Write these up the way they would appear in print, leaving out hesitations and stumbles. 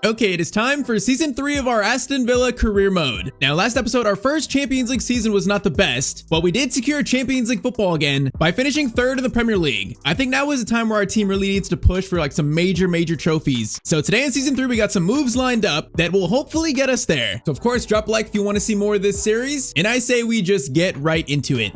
Okay, it is time for season 3 of our Aston Villa Career Mode. Now, last episode, our first Champions League season was not the best, but we did secure Champions League football again by finishing 3rd in the Premier League. I think now is the time where our team really needs to push for like some major trophies. So today in season 3, we got some moves lined up that will hopefully get us there. So of course, drop a like if you want to see more of this series, and I say we just get right into it.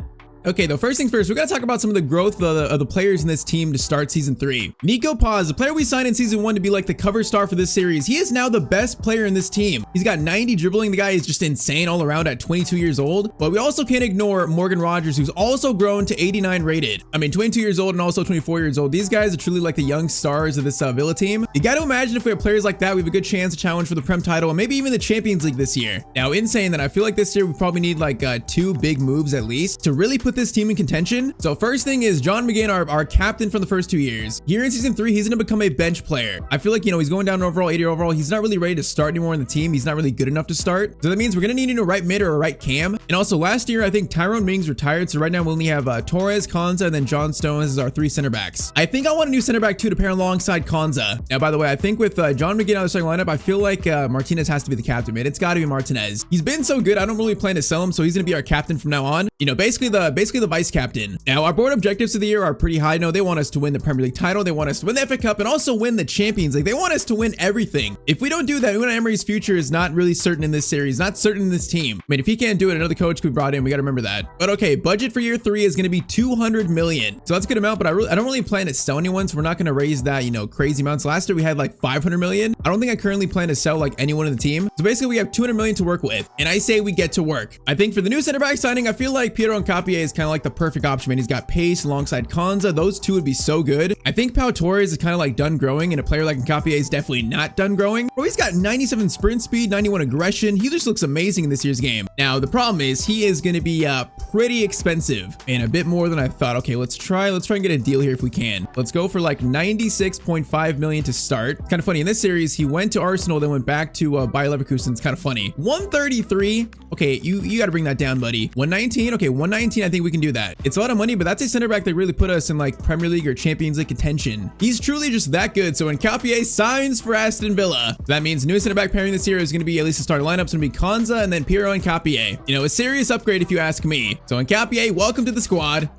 Okay, though, first things first, we gotta talk about some of the growth of the players in this team to start season 3. Nico Paz, the player we signed in season 1 to be like the cover star for this series, he is now the best player in this team. He's got 90 dribbling. The guy is just insane all around at 22 years old. But we also can't ignore Morgan Rogers, who's also grown to 89 rated. I mean, 22 years old and also 24 years old. These guys are truly like the young stars of this Villa team. You gotta imagine if we have players like that, we have a good chance to challenge for the Prem title and maybe even the Champions League this year. Now, in saying that, I feel like this year we probably need like 2 big moves at least to really put this team in contention. So first thing is John McGinn, our captain from the first 2 years. Here in season 3, he's going to become a bench player. I feel like, you know, he's going down overall, 80 overall. He's not really ready to start anymore in the team. He's not really good enough to start. So that means we're going to need a right mid or a right cam. And also last year, I think Tyrone Mings retired. So right now we only have Torres, Konza, and then John Stones as our 3 center backs. I think I want a new center back too to pair alongside Konza. Now, by the way, I think with John McGinn on the starting lineup, I feel like Martinez has to be the captain, man. It's got to be Martinez. He's been so good. I don't really plan to sell him. So he's going to be our captain from now on. You know, basically the vice captain. Now, our board objectives of the year are pretty high. No, they want us to win the Premier League title. They want us to win the FA Cup and also win the Champions League. They want us to win everything. If we don't do that, Unai Emery's future is not really certain in this series, not certain in this team. I mean, if he can't do it, another coach could be brought in. We got to remember that. But okay, budget for year 3 is going to be 200 million. So that's a good amount, but I don't really plan to sell anyone. So we're not going to raise that, you know, crazy amounts. Last year we had like 500 million. I don't think I currently plan to sell like anyone in the team. So basically we have 200 million to work with. And I say we get to work. I think for the new center back signing, I feel like Piero Nkapie is kind of like the perfect option, man. He's got pace alongside Konza. Those two would be so good. I think Pau Torres is kind of like done growing, and a player like Nkapie is definitely not done growing. But he's got 97 sprint speed, 91 aggression. He just looks amazing in this year's game. Now, the problem is he is going to be pretty expensive and a bit more than I thought. Okay, let's try and get a deal here if we can. Let's go for like 96.5 million to start. Kind of funny. In this series, he went to Arsenal, then went back to Bayer Leverkusen. It's kind of funny. 133. Okay, you got to bring that down, buddy. 119. Okay, 119. I think we can do that. It's a lot of money, but that's a center back that really put us in like Premier League or Champions League contention. He's truly just that good. So when Nkapie signs for Aston Villa, that means new center back pairing this year is going to be at least the starting lineup's going to be Konza and then Piero Nkapie. You know, a serious upgrade if you ask me. So Nkapie, welcome to the squad.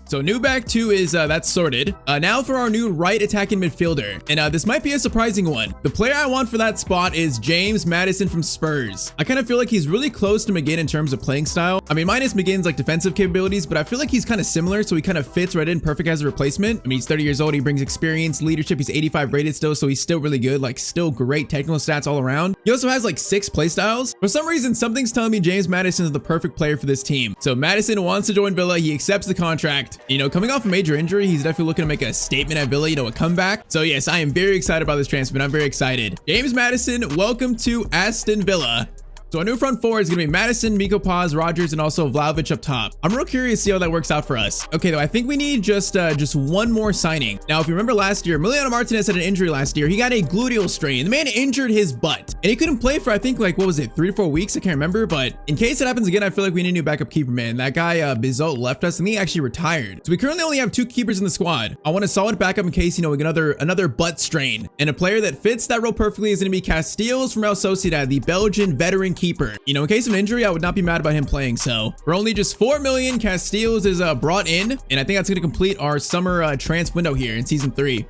So new back 2 is that's sorted. Now for our new right attacking midfielder, and this might be a surprising one. The player I want for that spot is James Maddison from Spurs. I kind of feel like he's really close to McGinn in terms of playing style. I mean, minus McGinn's like defensive capabilities, but I feel like he's kind of similar, so he kind of fits right in perfect as a replacement. I mean, he's 30 years old. He brings experience, leadership. He's 85 rated still, so he's still really good. Like still great technical stats all around. He also has like 6 play styles. For some reason, something's telling me James Maddison is the perfect player for this team. So Maddison wants to join Villa. He accepts the contract. You know, coming off a major injury, he's definitely looking to make a statement at Villa, you know, a comeback. So yes, I am very excited about this transfer, and I'm very excited. James Maddison, welcome to Aston Villa. So our new front 4 is going to be Maddison, Nico Paz, Rogers, and also Vlahovic up top. I'm real curious to see how that works out for us. Okay, though, I think we need just one more signing. Now, if you remember last year, Emiliano Martinez had an injury last year. He got a gluteal strain. The man injured his butt, and he couldn't play for, I think, like, what was it, 3 to 4 weeks? I can't remember, but in case it happens again, I feel like we need a new backup keeper, man. That guy, Bizot, left us, and he actually retired. So we currently only have 2 keepers in the squad. I want a solid backup in case, you know, we get another butt strain. And a player that fits that role perfectly is going to be Casteels from Real Sociedad, the Belgian veteran keeper. You know, in case of injury, I would not be mad about him playing. So for only just 4 million, Casteels is brought in, and I think that's going to complete our summer transfer window here in season 3.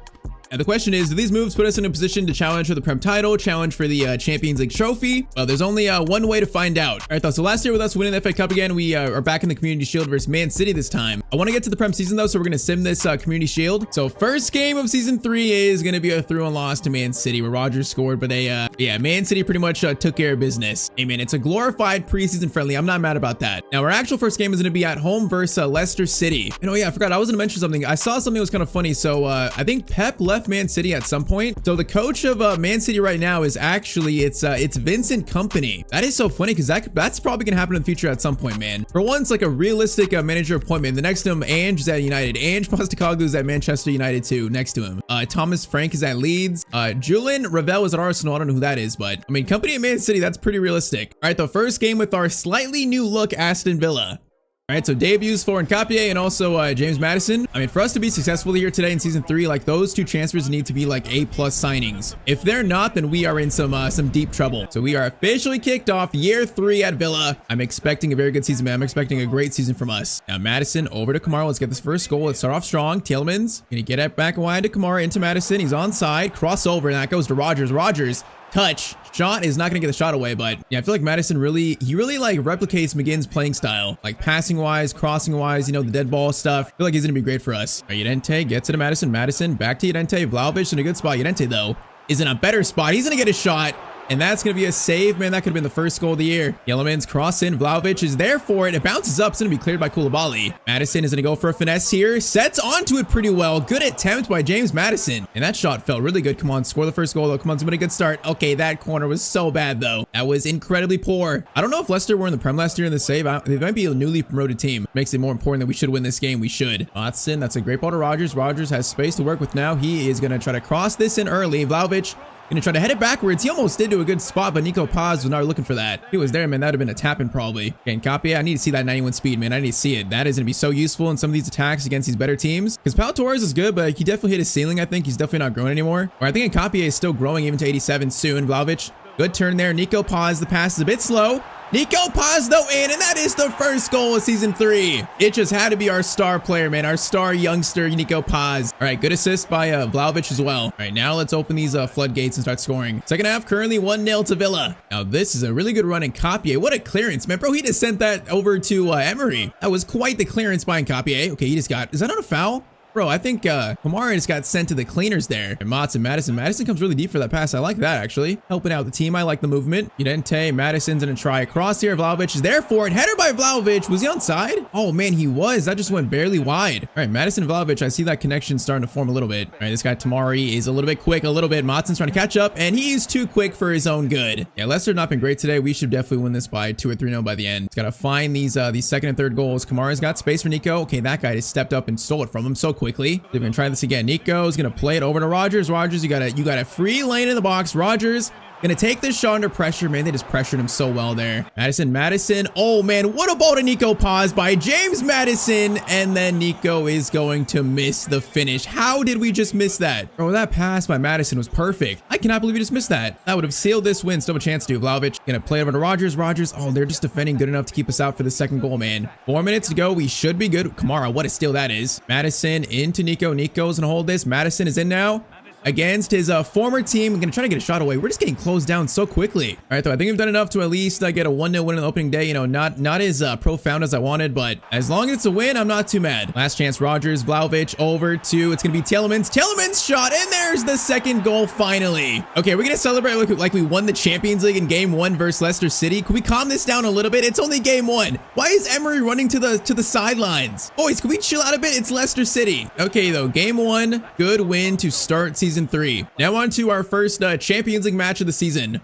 And the question is, do these moves put us in a position to challenge for the Prem title, challenge for the Champions League trophy? Well, there's only one way to find out. All right, though, so last year with us winning the FA Cup again, we are back in the Community Shield versus Man City this time. I want to get to the Prem season, though, so we're going to sim this Community Shield. So first game of season 3 is going to be a through and loss to Man City, where Rogers scored, but yeah, Man City pretty much took care of business. Hey, man, it's a glorified preseason friendly. I'm not mad about that. Now, our actual first game is going to be at home versus Leicester City. And oh yeah, I forgot, I was going to mention something. I saw something that was kind of funny. So I think Pep left Man City at some point. So the coach of Man City right now is actually it's Vincent Kompany. That is so funny because that's probably gonna happen in the future at some point, man. For once, like a realistic manager appointment. The next to him, Ange is at United. Ange Postecoglou is at Manchester United too. Next to him, Thomas Frank is at Leeds. Julian Revel is at Arsenal. I don't know who that is, but I mean, Kompany at Man City, that's pretty realistic. All right, the first game with our slightly new look Aston Villa. All right, so debuts for Nkapie and also James Madison. I mean, for us to be successful here today in season 3, like those two transfers need to be like A+ signings. If they're not, then we are in some deep trouble. So we are officially kicked off year 3 at Villa. I'm expecting a very good season, man. I'm expecting a great season from us. Now Madison over to Kamara. Let's get this first goal. Let's start off strong. Tielemans gonna get it back wide to Kamara into Madison. He's onside. Crossover, and that goes to Rogers. Rogers. Touch. Shot is not going to get the shot away, but yeah, I feel like Madison really like replicates McGinn's playing style, like passing wise, crossing wise, you know, the dead ball stuff. I feel like he's going to be great for us. All right, Llorente gets it to Madison. Madison back to Llorente. Vlahovic in a good spot. Llorente, though, is in a better spot. He's going to get a shot. And that's going to be a save, man. That could have been the first goal of the year. Yellowman's cross in. Vlahovic is there for it. It bounces up. It's going to be cleared by Koulibaly. Madison is going to go for a finesse here. Sets onto it pretty well. Good attempt by James Madison. And that shot felt really good. Come on, score the first goal, though. Come on, it's been a good start. Okay, that corner was so bad, though. That was incredibly poor. I don't know if Leicester were in the Prem last year in the save. They might be a newly promoted team. Makes it more important that we should win this game. We should. Watson, that's a great ball to Rogers. Rogers has space to work with now. He is going to try to cross this in early. Vlahovic gonna try to head it backwards. He almost did do a good spot, but Nico Paz was not looking for that. If he was there, man, that would have been a tap-in probably. Okay, Nkapie, I need to see that 91 speed, man. I need to see it. That is gonna be so useful in some of these attacks against these better teams. Because Pau Torres is good, but he definitely hit his ceiling, I think. He's definitely not growing anymore. Or I think Nkapie is still growing even to 87 soon. Vlahovic, good turn there. Nico Paz, the pass is a bit slow. Nico Paz though in, and that is the first goal of season 3. It just had to be our star player, man. Our star youngster, Nico Paz. All right, good assist by Vlahovic as well. All right, now let's open these floodgates and start scoring. Second half, currently 1-0 to Villa. Now this is a really good run in Nkapie. What a clearance, man. Bro, he just sent that over to Emery. That was quite the clearance by Nkapie. Okay, he just got, is that not a foul? Bro, I think Kamara just got sent to the cleaners there. And Madison comes really deep for that pass. I like that, actually. Helping out the team. I like the movement. Llorente, Madison's going to try across here. Vlahovic is there for it. Header by Vlahovic. Was he onside? Oh, man, he was. That just went barely wide. All right, Madison and Vlahovic, I see that connection starting to form a little bit. All right, this guy Tamari is a little bit quick, a little bit. Matson's trying to catch up, and he's too quick for his own good. Yeah, Leicester not been great today. We should definitely win this by 2 or 3-0 by the end. He's got to find these second and third goals. Kamara's got space for Nico. Okay, that guy just stepped up and stole it from him so quickly. They're going to try this again. Nico's gonna play it over to Rogers. Rogers, you got a free lane in the box. Rogers gonna take this shot under pressure. Man, they just pressured him so well there. Madison. Oh man, what a ball to Nico Paz by James Madison. And then Nico is going to miss the finish. How did we just miss that? Bro, that pass by Madison was perfect. I cannot believe we just missed that. That would have sealed this win. Still have a chance to. Vlahovic gonna play it over to Rogers. Rogers, oh, they're just defending good enough to keep us out for the second goal, man. 4 minutes to go. We should be good. Kamara, what a steal that is. Madison into Nico. Nico's gonna hold this. Madison is in now against his former team. I'm gonna try to get a shot away. We're just getting closed down so quickly. All right, though, I think we've done enough to at least get a 1-0 win on the opening day. You know, not as profound as I wanted, but as long as it's a win, I'm not too mad. Last chance, Rogers, Vlahovic over to, it's gonna be Tielemans. Tielemans shot, and there's the second goal finally. Okay, we're gonna celebrate like we won the Champions League in game 1 versus Leicester City. Can we calm this down a little bit? It's only game 1. Why is Emery running to the sidelines? Boys, can we chill out a bit? It's Leicester City. Okay, though, game 1, good win to start season 3. Now on to our first Champions League match of the season.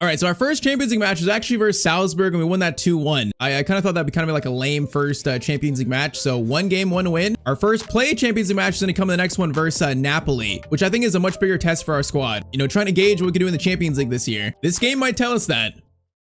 All right, so our first Champions League match was actually versus Salzburg, and we won that 2-1. I kind of thought that'd be kind of like a lame first Champions League match. So 1 game, 1 win. Our first play Champions League match is going to come in the next one versus Napoli, which I think is a much bigger test for our squad. You know, trying to gauge what we can do in the Champions League this year. This game might tell us that.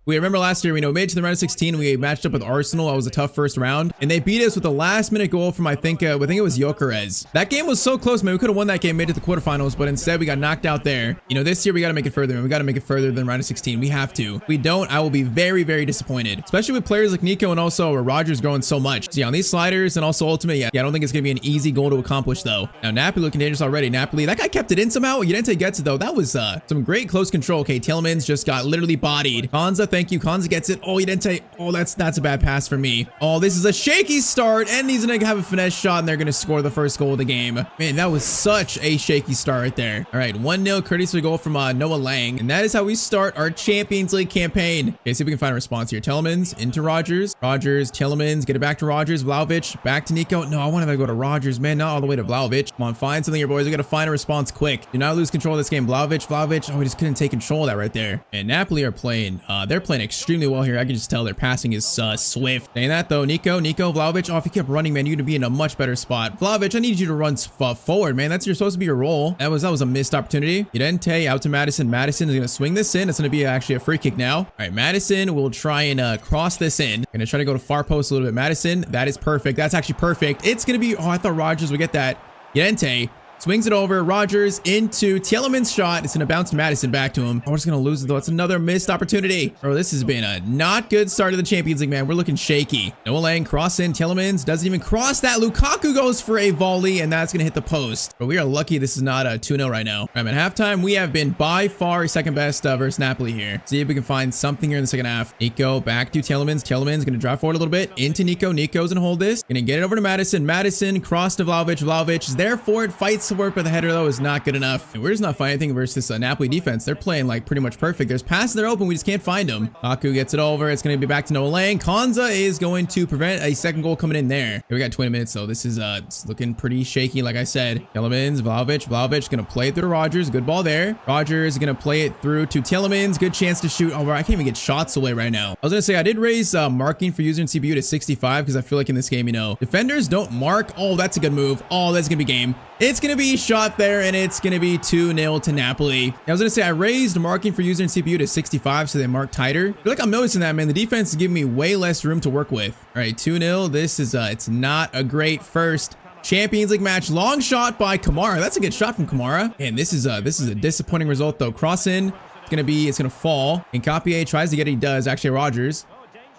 We remember last year, we made it to the round of 16. We matched up with Arsenal. That was a tough first round. And they beat us with a last-minute goal from, I think it was Gyökeres. That game was so close, man. We could have won that game, made it to the quarterfinals, but instead we got knocked out there. You know, this year we got to make it further, man. We got to make it further than round of 16. We have to. If we don't, I will be very, very disappointed. Especially with players like Nico and also Rogers growing so much. So yeah, on these sliders and also ultimate, yeah, I don't think it's going to be an easy goal to accomplish, though. Now, Napoli looking dangerous already. Napoli, that guy kept it in somehow. Llorente gets it, though. That was some great close control. Okay, Tielemans just got literally bodied. Konza, thank you. Konza gets it. Oh, Llorente. Oh, that's a bad pass for me. Oh, this is a shaky start, and he's gonna have a finesse shot, and they're gonna score the first goal of the game. Man, that was such a shaky start right there. All right, 1-0 courtesy goal from Noah Lang, and that is how we start our Champions League campaign. Okay, see if we can find a response here. Tielemans into Rogers. Rogers, Tielemans, get it back to Rogers. Vlahovic, back to Nico. No, I wanted to go to Rogers, man, not all the way to Vlahovic. Come on, find something here, boys. We gotta find a response quick. Do not lose control of this game. Vlahovic. Oh, we just couldn't take control of that right there. And Napoli are playing playing extremely well here. I can just tell their passing is swift. Saying that though, Nico, Vlahovic. Oh, if you kept running, man, you'd be in a much better spot. Vlahovic, I need you to run forward, man. That's supposed to be your role. That was a missed opportunity. Llorente out to Madison. Madison is gonna swing this in. It's gonna be actually a free kick now. All right, Madison will try and cross this in. Gonna try to go to far post a little bit. Madison, that is perfect. That's actually perfect. It's gonna be. Oh, I thought Rogers would get that. Llorente swings it over. Rogers into Tielemans' shot. It's going to bounce Madison back to him. Oh, we're just going to lose it, though. It's another missed opportunity. Bro, this has been a not good start of the Champions League, man. We're looking shaky. Noah Lang cross in. Tielemans doesn't even cross that. Lukaku goes for a volley, and that's going to hit the post. But we are lucky this is not a 2-0 right now. All right, at halftime, we have been by far second best versus Napoli here. See if we can find something here in the second half. Nico back to Tielemans. Tielemans going to drive forward a little bit into Nico. Nico's going to hold this. Going to get it over to Madison. Madison cross to Vlahovic. Vlahovic is there for it. Fights to work, but the header, though, is not good enough. And we're just not finding anything versus this Napoli defense. They're playing like pretty much perfect. There's passes that are open. We just can't find them. Baku gets it over. It's going to be back to Noah Lang. Konza is going to prevent a second goal coming in there. Okay, we got 20 minutes, though. This is it's looking pretty shaky, like I said. Tielemans, Vlahovic going to play it through to Rogers. Good ball there. Rogers is going to play it through to Tielemans. Good chance to shoot. Oh, I can't even get shots away right now. I was going to say, I did raise marking for user and CPU to 65 because I feel like in this game, you know, defenders don't mark. Oh, that's a good move. Oh, that's going to be game. It's going to be shot there, and it's going to be 2-0 to Napoli. I was going to say, I raised marking for user and CPU to 65 so they mark tighter. I feel like I'm noticing that, man. The defense is giving me way less room to work with. All right, 2-0. This is, it's not a great first Champions League match. Long shot by Kamara. That's a good shot from Kamara. And this is a disappointing result, though. Cross in. It's going to fall. And Capie tries to get it. He does. Actually, Rogers.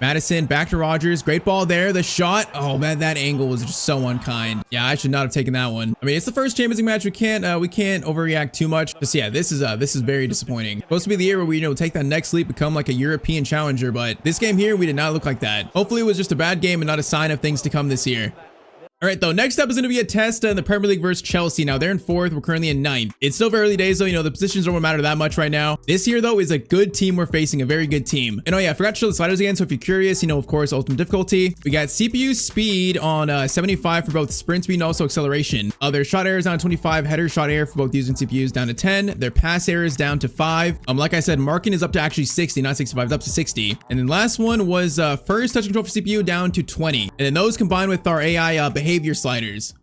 Madison back to Rogers. Great ball there. The shot. Oh man, that angle was just so unkind. Yeah, I should not have taken that one. I mean, it's the first Champions League match. We can't overreact too much. Just yeah, this is very disappointing. Supposed to be the year where we, you know, take that next leap, become like a European challenger, but this game here, we did not look like that. Hopefully it was just a bad game and not a sign of things to come this year. All right, though, next up is going to be a test in the Premier League versus Chelsea. Now, they're in 4th. We're currently in 9th. It's still very early days, though. You know, the positions don't matter that much right now. This here, though, is a good team we're facing, a very good team. And oh, yeah, I forgot to show the sliders again. So if you're curious, you know, of course, ultimate difficulty. We got CPU speed on 75 for both sprint speed and also acceleration. Their shot error is down to 25. Header shot error for both users and CPUs down to 10. Their pass error is down to 5. Like I said, marking is up to actually 60, not 65. It's up to 60. And then last one was first touch control for CPU down to 20. And then those combined with our AI behavior sliders.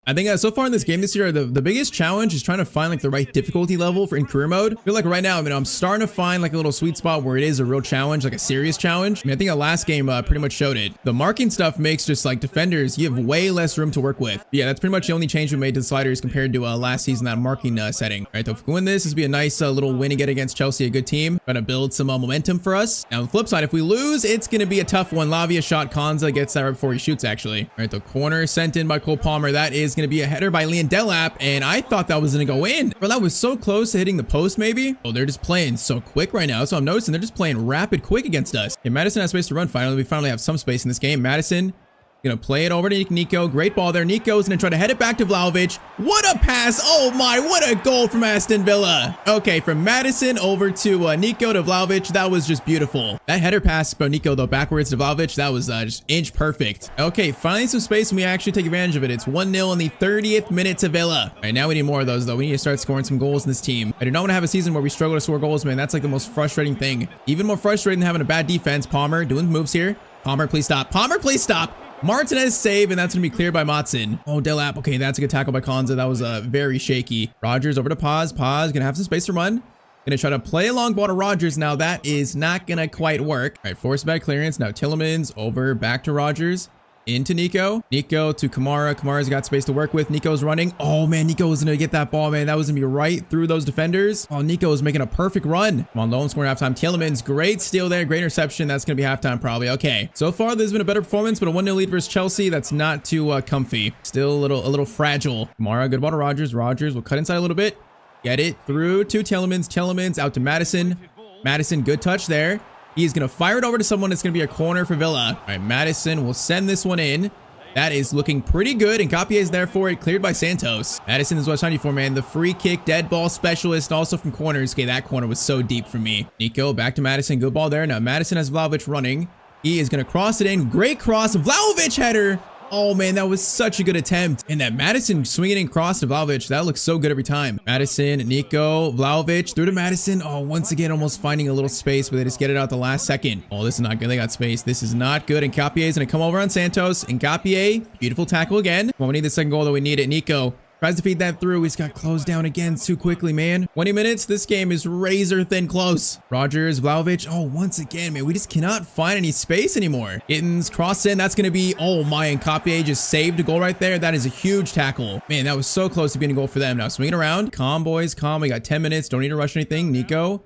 I think so far in this game this year, the biggest challenge is trying to find like the right difficulty level for in career mode. I feel like right now, I mean, I'm starting to find like a little sweet spot where it is a real challenge, like a serious challenge. I mean, I think the last game pretty much showed it. The marking stuff makes just like defenders, you have way less room to work with. Yeah, that's pretty much the only change we made to the sliders compared to last season, that marking setting. All right, so if we win this would be a nice little win again against Chelsea, a good team. Gonna build some momentum for us. Now, on the flip side, if we lose, it's gonna be a tough one. Lavia shot. Konza gets that right before he shoots, actually. All right, the corner sent in by Cole Palmer. That is gonna be a header by Leon Delap, and I thought that was gonna go in. Bro, that was so close to hitting the post, maybe. Oh, they're just playing so quick right now. So I'm noticing they're just playing rapid quick against us. Okay, Madison has space to run finally. We finally have some space in this game. Madison gonna play it over to Nico. Great ball there. Nico's gonna try to head it back to Vlahovic. What a pass. Oh my, what a goal from Aston Villa. Okay, from Madison over to Nico to Vlahovic. That was just beautiful. That header pass by Nico, though, backwards to Vlahovic, that was just inch perfect. Okay, finally some space and we actually take advantage of it. It's 1-0 in the 30th minute to Villa. All right, now we need more of those, though. We need to start scoring some goals in this team. I do not want to have a season where we struggle to score goals, man. That's like the most frustrating thing. Even more frustrating than having a bad defense. Palmer doing moves here. Palmer, please stop. Palmer, please stop. Martinez save, and that's going to be cleared by Matson. Oh, Delap. Okay, that's a good tackle by Konza. That was very shaky. Rogers over to Paz. Paz going to have some space to run. Going to try to play a long ball to Rogers. Now, that is not going to quite work. All right, force back clearance. Now, Tielemans over back to Rogers. Into Nico. Nico to Kamara. Kamara's got space to work with. Nico's running. Oh, man, Nico was going to get that ball, man. That was going to be right through those defenders. Oh, Nico is making a perfect run. Come on, lone score halftime. Tielemans, great steal there. Great interception. That's going to be halftime probably. Okay, so far there's been a better performance, but a 1-0 lead versus Chelsea, that's not too comfy. Still a little fragile. Kamara, good ball to Rogers. Rogers will cut inside a little bit. Get it through to Tielemans. Tielemans out to Madison. Madison, good touch there. He's going to fire it over to someone. It's going to be a corner for Villa. All right, Madison will send this one in. That is looking pretty good, and Capie is there for it, cleared by Santos. Madison is what I'm trying for, man. The free kick, dead ball specialist, also from corners. Okay, that corner was so deep for me. Nico, back to Madison. Good ball there. Now, Madison has Vlahovic running. He is going to cross it in. Great cross. Vlahovic header. Oh man, that was such a good attempt. And that Madison swinging in cross to Vlahovic, that looks so good every time. Madison, Nico, Vlahovic through to Madison. Oh, once again, almost finding a little space, but they just get it out the last second. Oh, this is not good. They got space. This is not good. And Nkapie is going to come over on Santos. And Nkapie, beautiful tackle again. Well, we need the second goal, though. We need it. Nico tries to feed that through. He's got closed down again too quickly, man. 20 minutes. This game is razor thin close. Rogers, Vlahovic. Oh, once again, man, we just cannot find any space anymore. Gittins, cross in. That's going to be, oh my, and Nkapie just saved a goal right there. That is a huge tackle. Man, that was so close to being a goal for them. Now swinging around. Calm, boys, calm. We got 10 minutes. Don't need to rush anything. Nico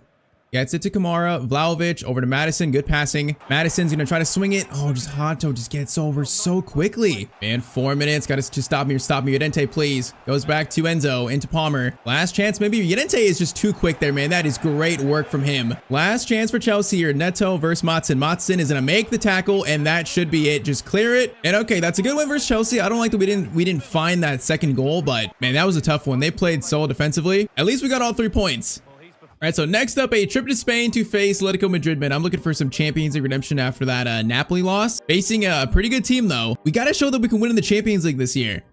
gets it to Kamara. Vlahovic over to Madison. Good passing. Madison's going to try to swing it. Oh, just Hato just gets over so quickly. Man, 4 minutes. Got to just stop me or stop me. Udente, please. Goes back to Enzo. Into Palmer. Last chance. Maybe Udente is just too quick there, man. That is great work from him. Last chance for Chelsea here. Neto versus Matson. Matson is going to make the tackle, and that should be it. Just clear it. And okay, that's a good win versus Chelsea. I don't like that we didn't find that second goal, but man, that was a tough one. They played so defensively. At least we got all 3 points. All right, so next up, a trip to Spain to face Atletico Madrid, man. I'm looking for some Champions League redemption after that Napoli loss. Facing a pretty good team, though. We got to show that we can win in the Champions League this year.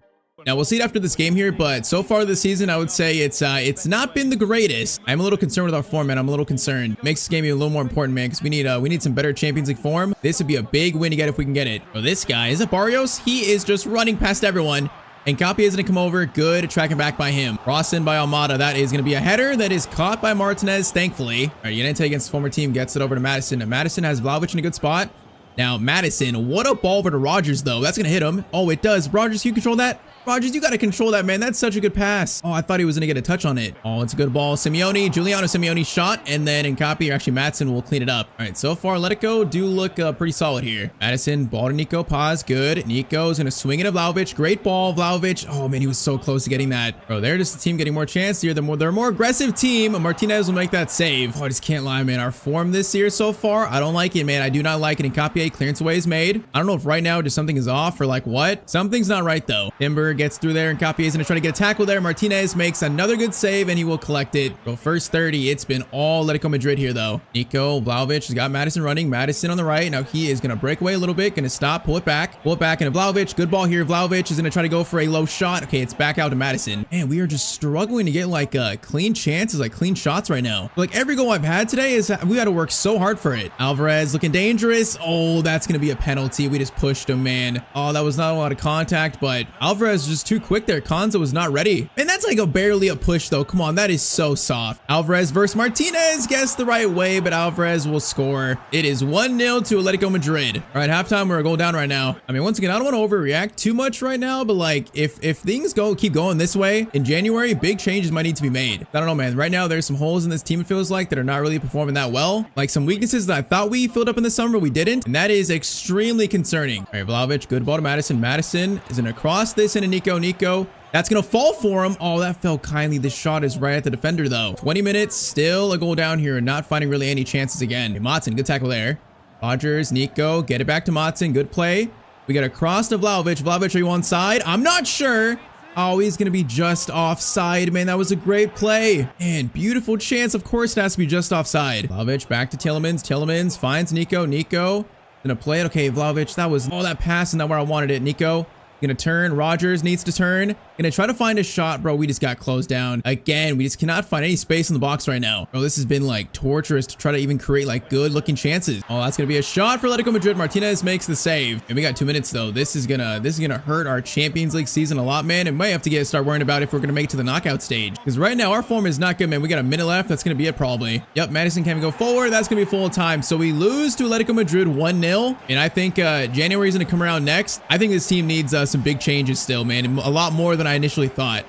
Now, we'll see it after this game here, but so far this season, I would say it's not been the greatest. I'm a little concerned with our form, man. I'm a little concerned. Makes this game a little more important, man, because we need some better Champions League form. This would be a big win to get if we can get it. Oh, this guy, is it Barrios? He is just running past everyone. And Nkapie is going to come over. Good. Tracking back by him. Cross in by Almada. That is going to be a header that is caught by Martinez, thankfully. All right, Udente against his former team gets it over to Madison. And Madison has Vlahovic in a good spot. Now, Madison, what a ball over to Rogers, though. That's going to hit him. Oh, it does. Rogers, you control that? Rogers, you got to control that, man. That's such a good pass. Oh, I thought he was going to get a touch on it. Oh, it's a good ball. Giuliano Simeone shot, and then Nkapie, or actually Madsen, will clean it up. All right, so far, Atletico do look pretty solid here. Madison, ball to Nico, pause, good. Nico's going to swing it at Vlahovic. Great ball, Vlahovic. Oh, man, he was so close to getting that. Bro, they're just the team getting more chance here. They're a more aggressive team. Martinez will make that save. Oh, I just can't lie, man. Our form this year so far, I don't like it, man. I do not like it. Nkapie, clearance away is made. I don't know if right now just something is off or like what. Something's not right, though. Timber gets through there, and Nkapie is going to try to get a tackle there. Martinez makes another good save, and he will collect it. Bro, first 30. It's been all Atletico Madrid here, though. Nico, Vlahovic has got Madison running. Madison on the right. Now he is going to break away a little bit. Going to stop, pull it back, into Vlahovic. Good ball here. Vlahovic is going to try to go for a low shot. Okay, it's back out to Madison. Man, we are just struggling to get like clean chances, like clean shots right now. Like every goal I've had today is we got to work so hard for it. Alvarez looking dangerous. Oh, that's going to be a penalty. We just pushed him, man. Oh, that was not a lot of contact, but Alvarez is just too quick there. Konza was not ready. And that's like barely a push, though. Come on, that is so soft. Alvarez versus Martinez. Guessed the right way, but Alvarez will score. It is 1-0 to Atletico Madrid. All right, halftime, we're a goal down right now. I mean, once again, I don't want to overreact too much right now, but like if things keep going this way in January, big changes might need to be made. I don't know, man. Right now, there's some holes in this team, it feels like, that are not really performing that well. Like some weaknesses that I thought we filled up in the summer, we didn't. And that is extremely concerning. All right, Vlahovic, good ball to Madison. Madison is going to cross this into Nico. That's going to fall for him. Oh, that fell kindly. The shot is right at the defender, though. 20 minutes, still a goal down here, and not finding really any chances again. Matson, good tackle there. Rogers, Nico, get it back to Matson. Good play. We got a cross to Vlahovic. Vlahovic, are you onside? I'm not sure. Oh, he's going to be just offside. Man, that was a great play. And beautiful chance. Of course, it has to be just offside. Vlahovic back to Tielemans. Tielemans finds Nico. Nico going to play it. Okay, Vlahovic, that was all that pass is not where I wanted it. Nico gonna turn. Rogers needs to turn. Gonna try to find a shot, bro. We just got closed down again. We just cannot find any space in the box right now, bro. This has been like torturous to try to even create like good looking chances. Oh, that's gonna be a shot for Atletico Madrid. Martinez makes the save, and we got 2 minutes though. This is gonna hurt our Champions League season a lot, man. And might have to start worrying about if we're gonna make it to the knockout stage, because right now our form is not good, man. We got a minute left. That's gonna be it probably. Yep, Madison can't go forward. That's gonna be full time. So we lose to Atletico Madrid 1-0, and I think January is gonna come around next. I think this team needs some big changes still, man, and a lot more than I initially thought.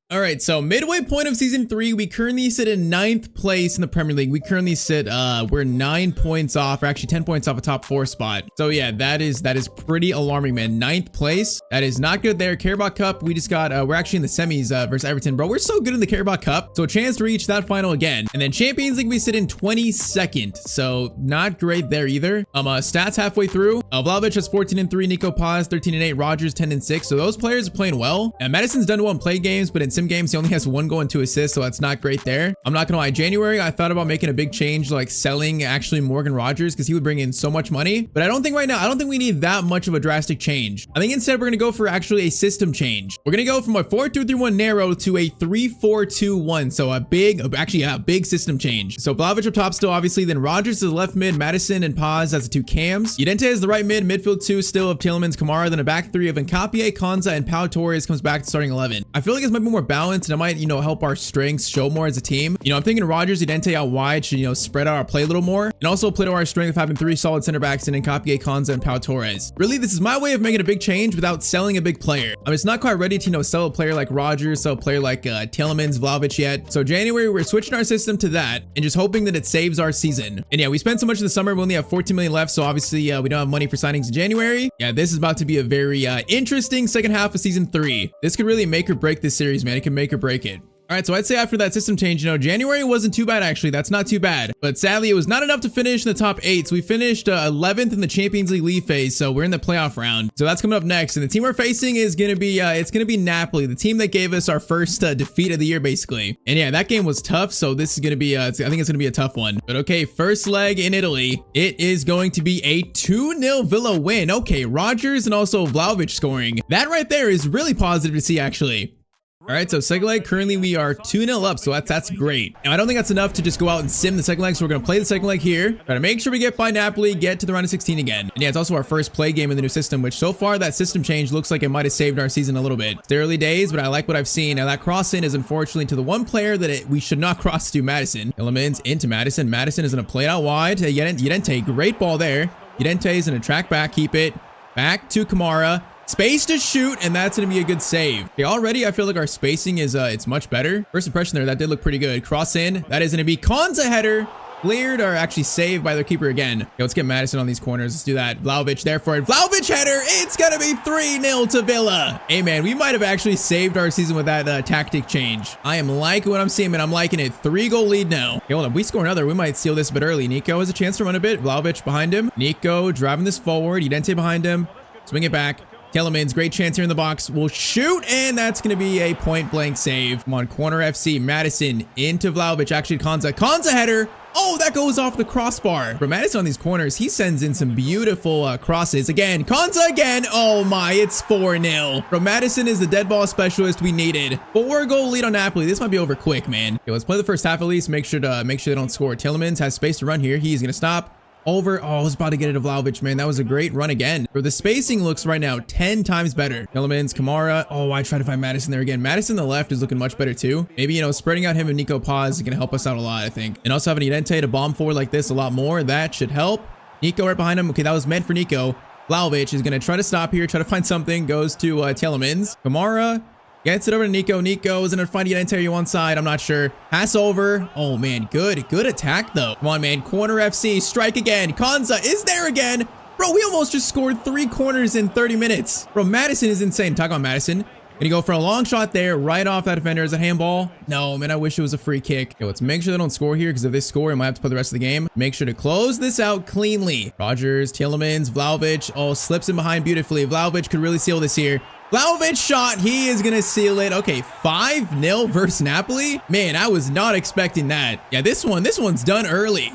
All right, so midway point of season 3, we currently sit in 9th place in the Premier League. We currently sit, we're 9 points off, or actually 10 points off a top 4 spot. So yeah, that is pretty alarming, man. 9th place, that is not good there. Carabao Cup, we just got, we're actually in the semis versus Everton, bro. We're so good in the Carabao Cup, so a chance to reach that final again. And then Champions League, we sit in 22nd, so not great there either. Stats halfway through, Vlahovic has 14-3, Nico Paz 13-8, Rogers 10-6. So those players are playing well. And Madison's done well in play games, but in sim games, he only has 1 goal and 2 assists, so that's not great there. I'm not gonna lie, January, I thought about making a big change, like selling actually Morgan Rogers, because he would bring in so much money. But I don't think right now, I don't think we need that much of a drastic change. I think instead we're gonna go for actually a system change. We're gonna go from a 4-2-3-1 narrow to a 3-4-2-1. So a big, actually, yeah, a big system change. So Vlahovic up top still, obviously, then Rogers is the left mid, Madison and Paz as the 2 cams. Udente is the right mid, midfield 2 still of Tielemans, Kamara, then a back 3 of Nkapie, Konza, and Pau Torres comes back to starting 11. I feel like this might be more balanced, and it might, help our strengths show more as a team. I'm thinking Rogers, Udente out wide should, spread out our play a little more, and also play to our strength of having 3 solid center backs in Nkapie, Konza, and Pau Torres. Really, this is my way of making a big change without selling a big player. It's not quite ready to, sell a player like Rogers, sell a player like Tielemans, Vlahovic yet. So January, we're switching our system to that and just hoping that it saves our season. And yeah, we spent so much in the summer. We only have 14 million left. So obviously we don't have money for signings in January. Yeah, this is about to be a very interesting second half of season 3. This could really make or break this series, man. It can make or break it. All right, so I'd say after that system change, January wasn't too bad, actually. That's not too bad. But sadly, it was not enough to finish in the top 8. So we finished 11th in the Champions League league phase. So we're in the playoff round. So that's coming up next. And the team we're facing is going to be, it's going to be Napoli, the team that gave us our first defeat of the year, basically. And yeah, that game was tough. So this is going to be, I think it's going to be a tough one. But okay, first leg in Italy. It is going to be a 2-0 Villa win. Okay, Rogers and also Vlahovic scoring. That right there is really positive to see, actually. All right, so second leg, currently we are 2-0 up, so that's great. Now, I don't think that's enough to just go out and sim the second leg, so we're going to play the second leg here. Try to make sure we get by Napoli, get to the round of 16 again. And yeah, it's also our first play game in the new system, which so far that system change looks like it might have saved our season a little bit. It's the early days, but I like what I've seen. Now, that cross-in is unfortunately to the one player that we should not cross to, Madison. Elements into Madison. Madison is going to play it out wide. Udente, great ball there. Udente is going to track back, keep it. Back to Kamara. Space to shoot, and that's going to be a good save. Okay, already I feel like our spacing is it's much better. First impression there, that did look pretty good. Cross in, that is going to be Konza header. Cleared or actually saved by their keeper again. Okay, let's get Madison on these corners. Let's do that. Vlahovic there for it. Vlahovic header. It's going to be 3-0 to Villa. Hey, man, we might have actually saved our season with that tactic change. I am liking what I'm seeing, man. I'm liking it. 3-goal lead now. Okay, hold on. If we score another, we might seal this a bit early. Nico has a chance to run a bit. Vlahovic behind him. Nico driving this forward. Udente behind him. Swing it back. Tielemans, great chance here in the box. We'll shoot, and that's going to be a point-blank save. Come on, corner FC. Madison into Vlahovic. Actually, Konza header. Oh, that goes off the crossbar. But Madison on these corners, he sends in some beautiful crosses. Again, Konza again. Oh my, it's 4-0. Bro, Madison is the dead ball specialist we needed. 4-goal lead on Napoli. This might be over quick, man. Okay, let's play the first half at least. Make sure they don't score. Tielemans has space to run here. He's going to stop. Over. Oh, I was about to get it to Vlahovic, man. That was a great run again. But the spacing looks right now 10 times better. Tielemans, Kamara. Oh, I tried to find Madison there again. Madison on the left is looking much better too. Maybe, spreading out him and Nico Paz is going to help us out a lot, I think. And also having Udente to bomb forward like this a lot more. That should help. Nico right behind him. Okay, that was meant for Nico. Vlahovic is going to try to stop here, try to find something. Goes to Tielemans. Kamara. Gets it over to Nico. Nico is going to find Udente one side. I'm not sure. Pass over. Oh, man. Good attack, though. Come on, man. Corner FC. Strike again. Konza is there again. Bro, we almost just scored 3 corners in 30 minutes. Bro, Madison is insane. Talk on Madison. Gonna go for a long shot there. Right off that defender. Is it handball? No, man. I wish it was a free kick. Okay, let's make sure they don't score here, because if they score, we might have to play the rest of the game. Make sure to close this out cleanly. Rogers, Tielemans, Vlahovic. Oh, slips in behind beautifully. Vlahovic could really seal this here. Vlahovic shot. He is going to seal it. Okay, 5-0 versus Napoli. Man, I was not expecting that. Yeah, this one's done early.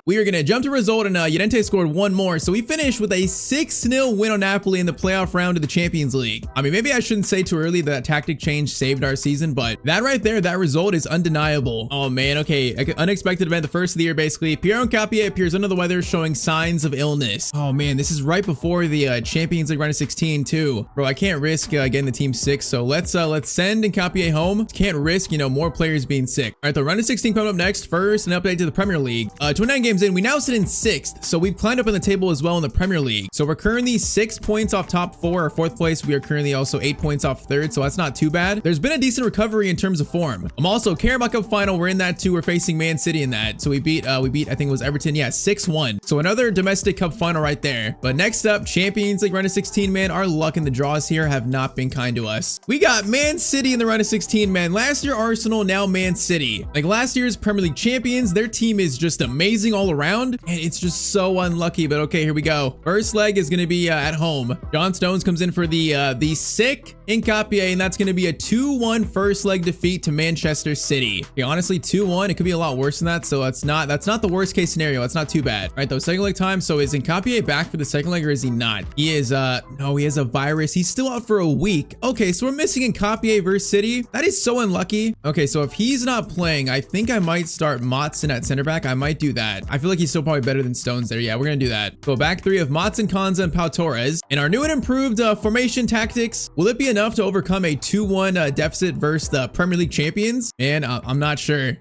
We are going to jump to result, and Udente scored 1 more. So we finished with a 6-0 win on Napoli in the playoff round of the Champions League. I mean, maybe I shouldn't say too early that tactic change saved our season, but that right there, that result is undeniable. Oh, man. Okay, unexpected event, the first of the year, basically. Piero Nkapie appears under the weather, showing signs of illness. Oh, man, this is right before the Champions League round of 16, too. Bro, I can't risk getting the team sick, so let's send Nkapie home. Can't risk, more players being sick. All right, the round of 16 coming up next. First, an update to the Premier League. 29 games in, we now sit in 6th, so we've climbed up in the table as well in the Premier League. So we're currently 6 points off top 4 or 4th place. We are currently also 8 points off 3rd, so that's not too bad. There's been a decent recovery in terms of form. I'm also Carabao Cup final. We're in that too. We're facing Man City in that. So we beat I think it was Everton. Yeah, 6-1. So another domestic cup final right there. But next up, Champions League round of 16, man. Our luck in the draws here have not been kind to us. We got Man City in the round of 16, man. Last year Arsenal, now Man City. Like last year's Premier League champions, their team is just amazing all all around, and it's just so unlucky. But okay, here we go. First leg is going to be at home. John Stones comes in for the sick Nkapie, and that's going to be a 2-1 first leg defeat to Manchester City. Okay, honestly, 2-1. It could be a lot worse than that, so that's not the worst case scenario. That's not too bad. All right, though, second leg time. So is Nkapie back for the second leg, or is he not? He is, no, he has a virus. He's still out for a week. Okay, so we're missing Nkapie versus City. That is so unlucky. Okay, so if he's not playing, I think I might start Motson at center back. I might do that. I feel like he's still probably better than Stones there. Yeah, we're gonna do that. So back three of Motson, Konza, and Pau Torres. In our new and improved formation tactics, will it be enough to overcome a 2-1 deficit versus the Premier League champions? Man, I'm not sure.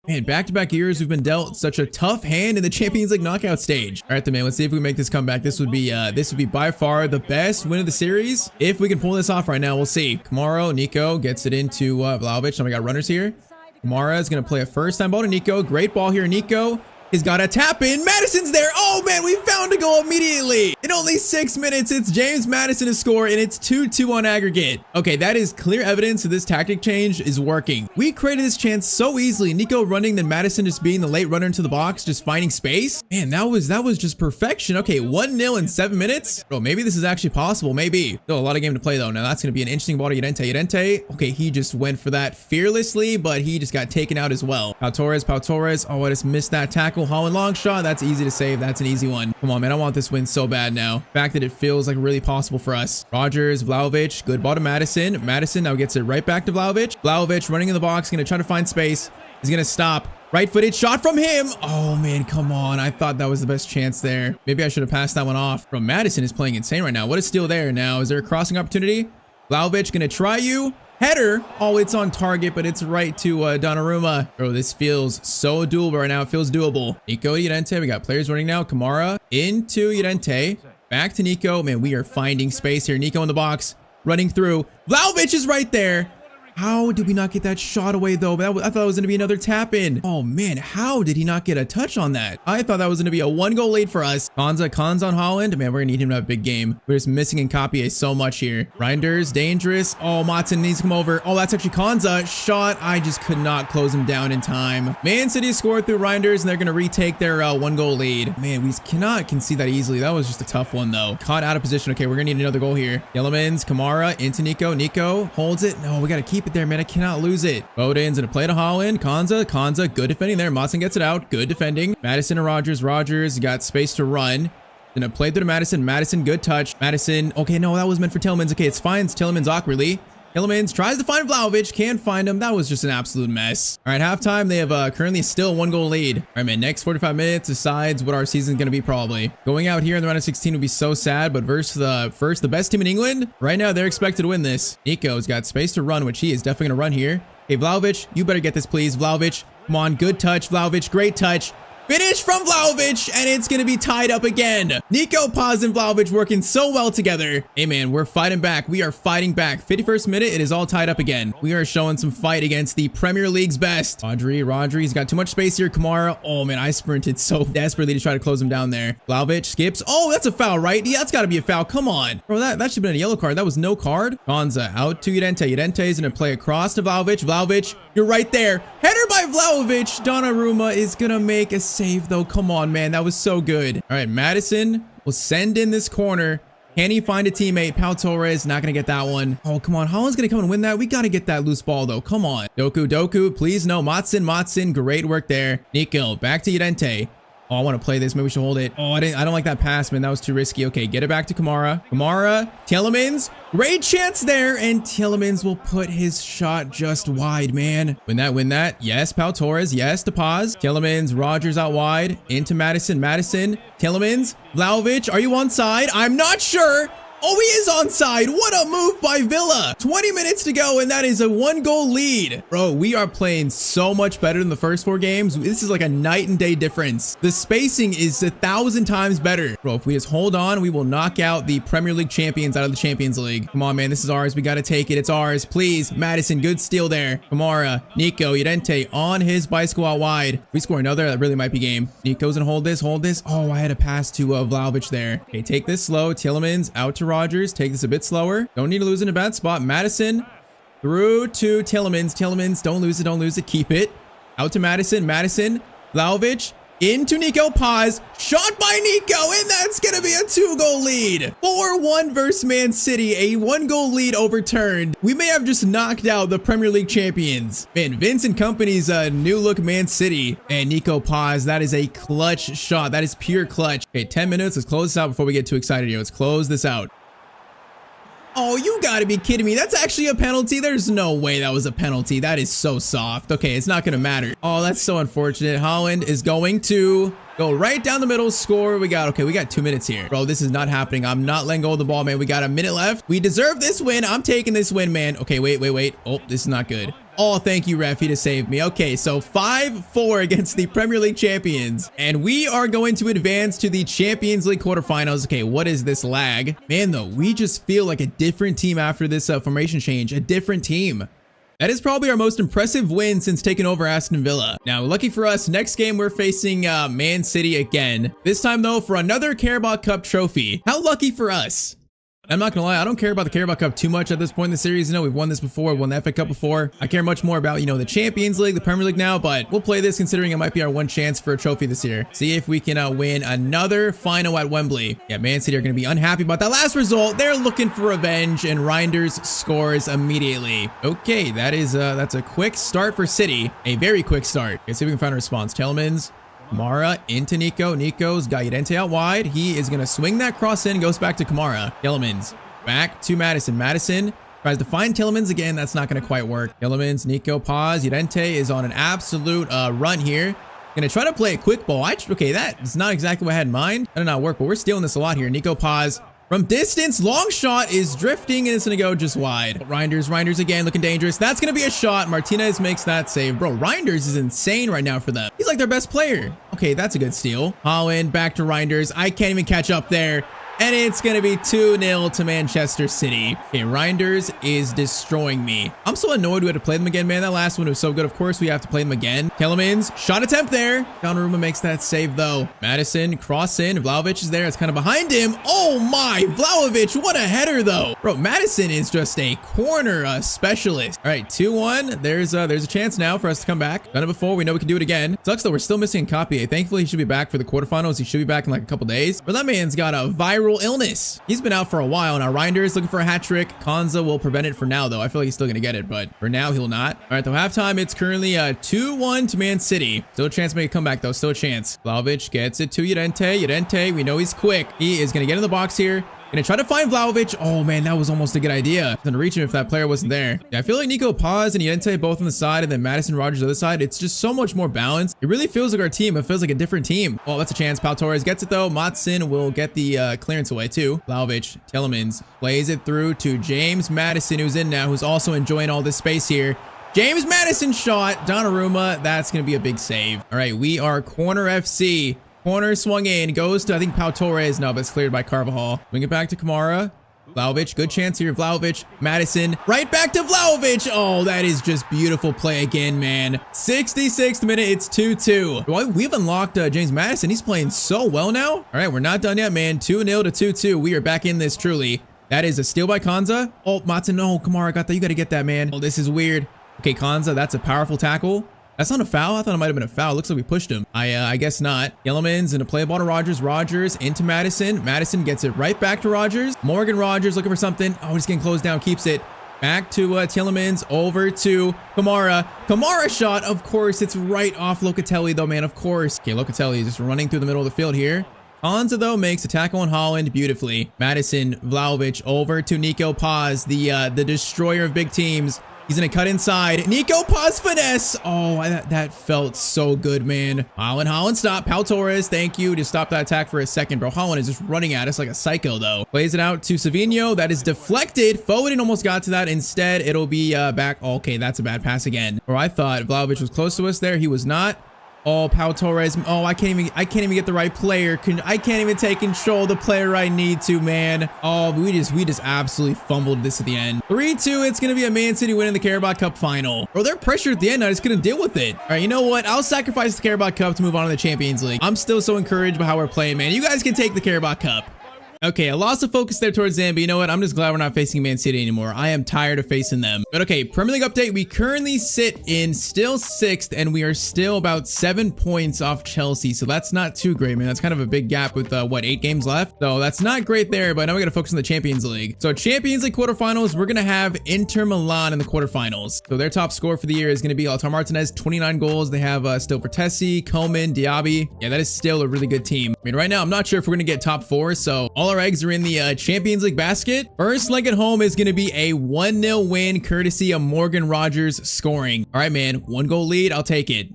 Man, back-to-back years we've been dealt such a tough hand in the Champions League knockout stage. All right, then, man, let's see if we can make this comeback. This would be by far the best win of the series. If we can pull this off right now, we'll see. Kamara, Nico gets it into Vlahovic. Now we got runners here. Kamara is going to play a first-time ball to Nico. Great ball here, Nico. He's got a tap in. Madison's there. Oh, man, we found a goal immediately. In only 6 minutes, it's James Madison to score, and it's 2-2 on aggregate. Okay, that is clear evidence that this tactic change is working. We created this chance so easily. Nico running, then Madison just being the late runner into the box, just finding space. Man, that was just perfection. Okay, 1-0 in 7 minutes. Bro, maybe this is actually possible. Maybe. Still a lot of game to play, though. Now, that's going to be an interesting ball to Llorente. Okay, he just went for that fearlessly, but he just got taken out as well. Pau Torres. Oh, I just missed that tackle. Holland long shot. That's easy to save. That's an easy one. Come on, man. I want this win so bad now. The fact that it feels like really possible for us. Rogers, Vlahovic, good ball to Madison. Madison now gets it right back to Vlahovic. Vlahovic running in the box, gonna try to find space. He's gonna stop. Right-footed shot from him. Oh, man, come on. I thought that was the best chance there. Maybe I should have passed that one off. Bro, Madison is playing insane right now. What a steal there. Now, is there a crossing opportunity? Vlahovic gonna try you. Header. Oh, it's on target, but it's right to Donnarumma. Bro, this feels so doable right now. It feels doable. Nico, Llorente. We got players running now. Kamara into Llorente. Back to Nico. Man, we are finding space here. Nico in the box. Running through. Vlahovic is right there. How did we not get that shot away, though? I thought it was going to be another tap in. Oh, man. How did he not get a touch on that? I thought that was going to be a 1-goal lead for us. Konza on Holland. Man, we're going to need him to have a big game. We're just missing Nkapie so much here. Reinders, dangerous. Oh, Motson needs to come over. Oh, that's actually Konza. Shot. I just could not close him down in time. Man City scored through Reinders, and they're going to retake their 1-goal lead. Man, we cannot concede that easily. That was just a tough one, though. Caught out of position. Okay, we're going to need another goal here. Yellemans, Kamara into Nico. Nico holds it. No, we got to keep it there, man. I cannot lose it. Foden's gonna play to Holland. Konza, good defending there. Motson gets it out. Good defending. Madison and Rogers got space to run. Gonna play through to Madison, good touch. Madison, okay, no, that was meant for Tielemans. Okay, it's fine. It's Tielemans awkwardly. Tielemans tries to find Vlahovic, can't find him. That was just an absolute mess. All right, halftime, they have currently still a 1-goal lead. All right, man, next 45 minutes decides what our season's gonna be probably. Going out here in the round of 16 would be so sad, but versus the best team in England, right now they're expected to win this. Nico's got space to run, which he is definitely gonna run here. Hey, Vlahovic, you better get this, please. Vlahovic, come on, good touch. Vlahovic, great touch. Finish from Vlahovic, and it's going to be tied up again. Nico, Paz, and Vlahovic working so well together. Hey, man, we're fighting back. We are fighting back. 51st minute, it is all tied up again. We are showing some fight against the Premier League's best. Rodri's got too much space here. Kamara. Oh, man, I sprinted so desperately to try to close him down there. Vlahovic skips. Oh, that's a foul, right? Yeah, that's got to be a foul. Come on. Bro, that should have been a yellow card. That was no card. Konza out to Llorente. Llorente is going to play across to Vlahovic. Vlahovic, you're right there. Header by Vlahovic. Donnarumma is going to make a save, though. Come on, man. That was so good. All right, Madison will send in this corner. Can he find a teammate? Pau Torres, not going to get that one. Oh, come on. Holland's going to come and win that. We got to get that loose ball, though. Come on. Doku, please no. Motson, great work there. Nico, back to Llorente. Oh, I want to play this. Maybe we should hold it. Oh, I don't like that pass, man. That was too risky. Okay, get it back to Kamara. Tielemans. Great chance there. And Tielemans will put his shot just wide, man. Win that. Yes, Pau Torres. Yes, to pause. Tielemans, Rogers out wide. Into Madison. Tielemans. Vlahovic, are you onside? I'm not sure. Oh, he is onside. What a move by Villa. 20 minutes to go, and that is a 1-goal lead. Bro, we are playing so much better than the first 4 games. This is like a night and day difference. The spacing is 1,000 times better. Bro, if we just hold on, we will knock out the Premier League champions out of the Champions League. Come on, man. This is ours. We got to take it. It's ours. Please. Madison, good steal there. Kamara, Nico, Llorente on his bicycle out wide. We score another. That really might be game. Nico's going to hold this. Oh, I had a pass to Vlahovic there. Okay, take this slow. Tielemans out to Rogers. Take this a bit slower. Don't need to lose in a bad spot. Madison through to Tielemans. Don't lose it. Keep it. Out to Madison. Vlahovic. into Nico. Pause. Shot by Nico, and that's going to be a 2-goal lead. 4-1 versus Man City. A 1-goal lead overturned. We may have just knocked out the Premier League champions. Man, Vincent Kompany's new look Man City. And Nico. Pause. That is a clutch shot. That is pure clutch. Okay, 10 minutes. Let's close this out before we get too excited here. Let's close this out. Oh, you gotta be kidding me. That's actually a penalty. There's no way that was a penalty. That is so soft. Okay, it's not gonna matter. Oh, that's so unfortunate. Holland is going to go right down the middle, score. We got 2 minutes here. Bro, this is not happening. I'm not letting go of the ball, man. We got a minute left. We deserve this win. I'm taking this win, man. Okay, wait. Oh, this is not good. Oh, thank you, ref. He just saved me. Okay, so 5-4 against the Premier League champions. And we are going to advance to the Champions League quarterfinals. Okay, what is this lag? Man, though, we just feel like a different team after this formation change. A different team. That is probably our most impressive win since taking over Aston Villa. Now, lucky for us, next game we're facing Man City again. This time, though, for another Carabao Cup trophy. How lucky for us. I'm not gonna lie, I don't care about the Carabao Cup too much at this point in the series. You know, we've won this before, won the FA Cup before. I care much more about, you know, the Champions League, the Premier League now, but we'll play this considering it might be our one chance for a trophy this year. See if we can win another final at Wembley. Yeah, Man City are gonna be unhappy about that last result. They're looking for revenge, and Reinders scores immediately. Okay, that's a quick start for City. A very quick start. Okay, see if we can find a response. Tielemans. Kamara into Nico. Nico's got Llorente out wide. He is going to swing that cross in. Goes back to Kamara. Tielemans back to Madison. Madison tries to find Tielemans again. That's not going to quite work. Tielemans, Nico, pause. Llorente is on an absolute run here. Going to try to play a quick ball. Okay, that is not exactly what I had in mind. That did not work, but we're stealing this a lot here. Nico, pause. From distance, long shot is drifting, and it's going to go just wide. Reinders again, looking dangerous. That's going to be a shot. Martinez makes that save. Bro, Reinders is insane right now for them. He's like their best player. Okay, that's a good steal. Holland, back to Reinders. I can't even catch up there. And it's going to be 2-0 to Manchester City. Okay, Reinders is destroying me. I'm so annoyed we had to play them again, man. That last one was so good. Of course, we have to play them again. Tielemans, shot attempt there. Donnarumma makes that save, though. Madison, cross in. Vlahovic is there. It's kind of behind him. Oh, my. Vlahovic, what a header, though. Bro, Madison is just a corner specialist. All right, 2-1. There's a chance now for us to come back. Done it before. We know we can do it again. Sucks, though. We're still missing Copy. Thankfully, he should be back for the quarterfinals. He should be back in like a couple days. But that man's got a viral illness. He's been out for a while. Now Reinders looking for a hat trick. Konza will prevent it for now, though. I feel like he's still gonna get it, but for now he'll not. All right, though, halftime, it's currently 2-1 to Man City. Still a chance to make a comeback, though. Still a chance. Vlahovic gets it to Llorente. We know he's quick. He is gonna get in the box here. Gonna try to find Vlahovic. Oh, man, that was almost a good idea. Gonna reach him if that player wasn't there. Yeah, I feel like Nico Paz and Llorente both on the side, and then Madison Rogers on the other side. It's just so much more balanced. It really feels like our team. It feels like a different team. Oh, that's a chance. Pau Torres gets it, though. Matson will get the clearance away, too. Vlahovic, Tielemans plays it through to James Madison, who's in now, who's also enjoying all this space here. James Madison shot. Donnarumma, that's gonna be a big save. All right, we are Corner FC. Corner swung in, goes to, I think, Pau Torres. No, but it's cleared by Carvajal. Bring it back to Kamara. Vlahovic, good chance here. Vlahovic, Madison, right back to Vlahovic. Oh, that is just beautiful play again, man. 66th minute, it's 2-2. Well, we've unlocked James Madison. He's playing so well now. All right, we're not done yet, man. 2-0 to 2-2. We are back in this, truly. That is a steal by Konza. Oh, Matson, no, Kamara got that. You got to get that, man. Oh, this is weird. Okay, Konza, that's a powerful tackle. That's not a foul. I thought it might have been a foul. Looks like we pushed him. I guess not. Tielemans into play ball to Rogers. Rogers into Madison. Madison gets it right back to Rogers. Morgan Rogers looking for something. Oh, he's getting closed down. Keeps it. Back to Tielemans. Over to Kamara. Kamara shot. Of course, it's right off Locatelli, though, man. Of course. Okay, Locatelli is just running through the middle of the field here. Konza, though, makes a tackle on Holland beautifully. Madison, Vlahovic over to Nico Paz, the destroyer of big teams. He's going to cut inside. Nico Paz finesse. Oh, that felt so good, man. Holland, stop. Pau Torres, thank you. Just stop that attack for a second, bro. Holland is just running at us like a psycho, though. Plays it out to Savinho. That is deflected. Foden almost got to that. Instead, it'll be back. Okay, that's a bad pass again. Or I thought Vlahovic was close to us there. He was not. Oh, Pau Torres. Oh, I can't even get the right player. I can't even take control of the player I need to, man. Oh, we just absolutely fumbled this at the end. 3-2. It's going to be a Man City winning the Carabao Cup final. Bro, they're pressured at the end. I just couldn't deal with it. All right, you know what? I'll sacrifice the Carabao Cup to move on to the Champions League. I'm still so encouraged by how we're playing, man. You guys can take the Carabao Cup. Okay, I lost the focus there towards them, but you know what? I'm just glad we're not facing Man City anymore. I am tired of facing them. But okay, Premier League update. We currently sit in still 6th, and we are still about 7 points off Chelsea. So that's not too great, man. That's kind of a big gap with, what, 8 games left? So that's not great there, but now we got to focus on the Champions League. So Champions League quarterfinals, we're going to have Inter Milan in the quarterfinals. So their top score for the year is going to be Lautaro Martinez, 29 goals. They have still Vertesi, Koeman, Diaby. Yeah, that is still a really good team. I mean, right now, I'm not sure if we're going to get top 4, so all our eggs are in the Champions League basket. First leg at home is going to be a 1-0 win courtesy of Morgan Rogers scoring. All right, man, 1-goal lead. I'll take it.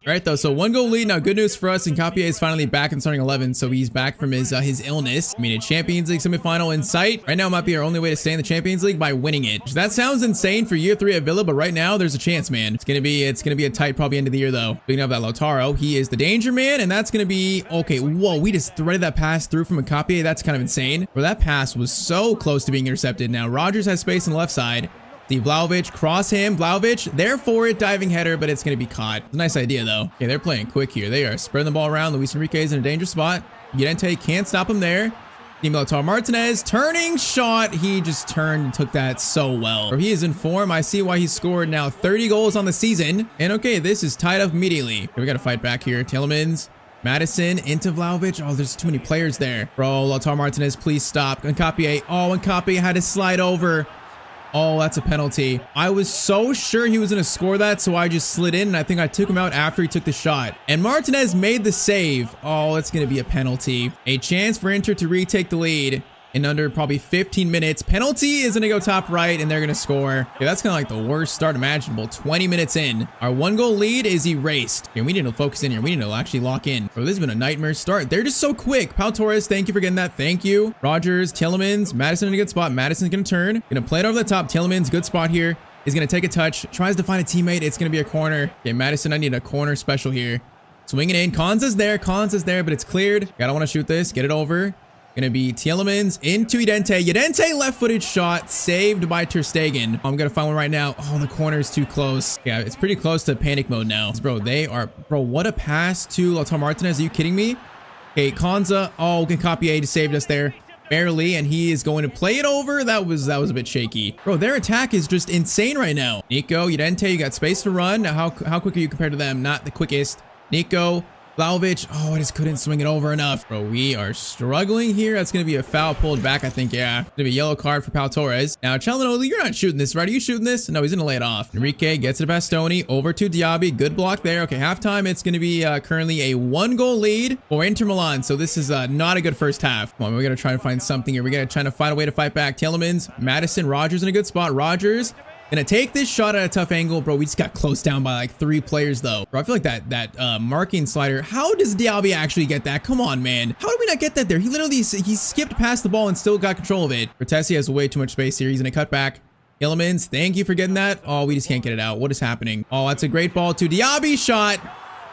All right, though, so 1-goal lead. Now, good news for us, Nkapie is finally back in starting 11, so he's back from his illness. I mean, a Champions League semifinal in sight. Right now might be our only way to stay in the Champions League by winning it. That sounds insane for year 3 at Villa, but right now there's a chance, man. It's gonna be a tight probably end of the year though. Speaking of that, Lautaro, he is the danger man, and that's gonna be okay. Whoa, we just threaded that pass through from Nkapie. That's kind of insane. Bro, that pass was so close to being intercepted. Now Rogers has space on the left side. See Vlahovic, cross him, Vlahovic, there for it, diving header, but it's going to be caught. It's a nice idea, though. Okay, they're playing quick here. They are spreading the ball around. Luis Enrique is in a dangerous spot. Llorente can't stop him there. Lautaro Martinez, turning shot. He just turned and took that so well. Bro, he is in form. I see why he scored now 30 goals on the season. And okay, this is tied up immediately. Okay, we got to fight back here. Tielemans, Madison into Vlahovic. Oh, there's too many players there. Bro, Lautaro Martinez, please stop. Nkapie. Oh, Nkapie had to slide over. Oh, that's a penalty. I was so sure he was going to score that, so I just slid in, and I think I took him out after he took the shot. And Martinez made the save. Oh, it's going to be a penalty. A chance for Inter to retake the lead in under probably 15 minutes. Penalty is going to go top right, and they're going to score. Yeah, that's kind of like the worst start imaginable. 20 minutes in. Our 1-goal lead is erased. Okay, we need to focus in here. We need to actually lock in. Bro, this has been a nightmare start. They're just so quick. Pau Torres, thank you for getting that. Thank you. Rogers, Tielemans, Madison in a good spot. Madison's going to turn. Going to play it over the top. Tielemans, good spot here. He's going to take a touch. Tries to find a teammate. It's going to be a corner. Okay, Madison, I need a corner special here. Swinging in. Konza's there. Konza's there, but it's cleared. I don't want to shoot this. Get it over. Gonna be Tielemans into Llorente. Llorente left-footed shot saved by Ter Stegen. I'm gonna find one right now. Oh, the corner is too close. Yeah, it's pretty close to panic mode now. Bro, what a pass to Lautaro Martinez. Are you kidding me? Okay, Konza. Oh, Nkapie just saved us there. Barely, and he is going to play it over. That was a bit shaky. Bro, their attack is just insane right now. Nico, Llorente, you got space to run. Now, how quick are you compared to them? Not the quickest. Nico, Vlahovic. Oh, I just couldn't swing it over enough. Bro, we are struggling here. That's going to be a foul pulled back, I think. Yeah. It's going to be a yellow card for Pau Torres. Now, Çalhanoğlu, you're not shooting this, right? Are you shooting this? No, he's going to lay it off. Enrique gets it to Bastoni. Over to Diaby. Good block there. Okay, halftime. It's going to be currently a 1-goal lead for Inter Milan. So this is not a good first half. Come on, we got to try and find something here. We got to try to find a way to fight back. Tielemans, Madison, Rogers in a good spot. Rogers gonna take this shot at a tough angle. Bro, we just got closed down by like 3 players though. Bro, I feel like that marking slider. How does Diaby actually get that? Come on, man. How did we not get that there? He literally, he skipped past the ball and still got control of it. Vertesi has way too much space here. He's gonna cut back. Tielemans, thank you for getting that. Oh, we just can't get it out. What is happening? Oh, that's a great ball to Diaby shot.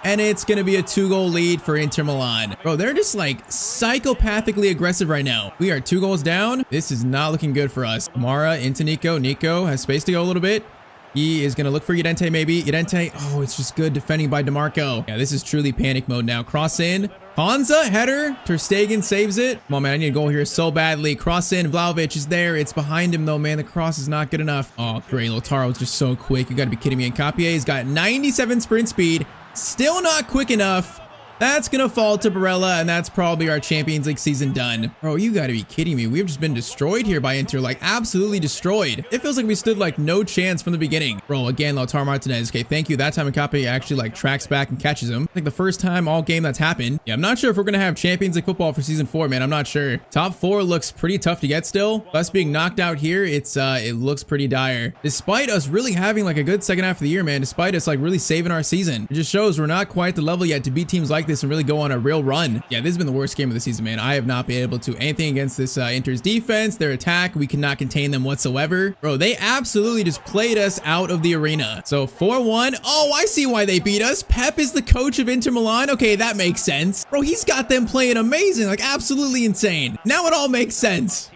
And it's going to be a 2-goal lead for Inter Milan. Bro, they're just like psychopathically aggressive right now. We are 2 goals down. This is not looking good for us. Amara into Nico. Nico has space to go a little bit. He is going to look for Llorente maybe. Llorente. Oh, it's just good defending by DeMarco. Yeah, this is truly panic mode now. Cross in. Konza, header. Ter Stegen saves it. Come on, man. I need a goal here so badly. Cross in. Vlahovic is there. It's behind him, though, man. The cross is not good enough. Oh, great. Lautaro is just so quick. You got to be kidding me. And Nkapie's got 97 sprint speed. Still not quick enough. That's going to fall to Barella, and that's probably our Champions League season done. Bro, you got to be kidding me. We've just been destroyed here by Inter, like absolutely destroyed. It feels like we stood like no chance from the beginning. Bro, again, Lautaro Martinez. Okay, thank you. That time Nkapie actually like tracks back and catches him. Like the first time all game that's happened. Yeah, I'm not sure if we're going to have Champions League football for season 4, man. I'm not sure. Top 4 looks pretty tough to get still. Us being knocked out here, it looks pretty dire. Despite us really having like a good second half of the year, man. Despite us like really saving our season. It just shows we're not quite the level yet to beat teams like this and really go on a real run. Yeah, this has been the worst game of the season, man. I have not been able to anything against this Inter's defense, their attack. We cannot contain them whatsoever. Bro, they absolutely just played us out of the arena. So 4-1. Oh, I see why they beat us. Pep is the coach of Inter Milan. Okay, that makes sense. Bro, he's got them playing amazing, like absolutely insane. Now it all makes sense.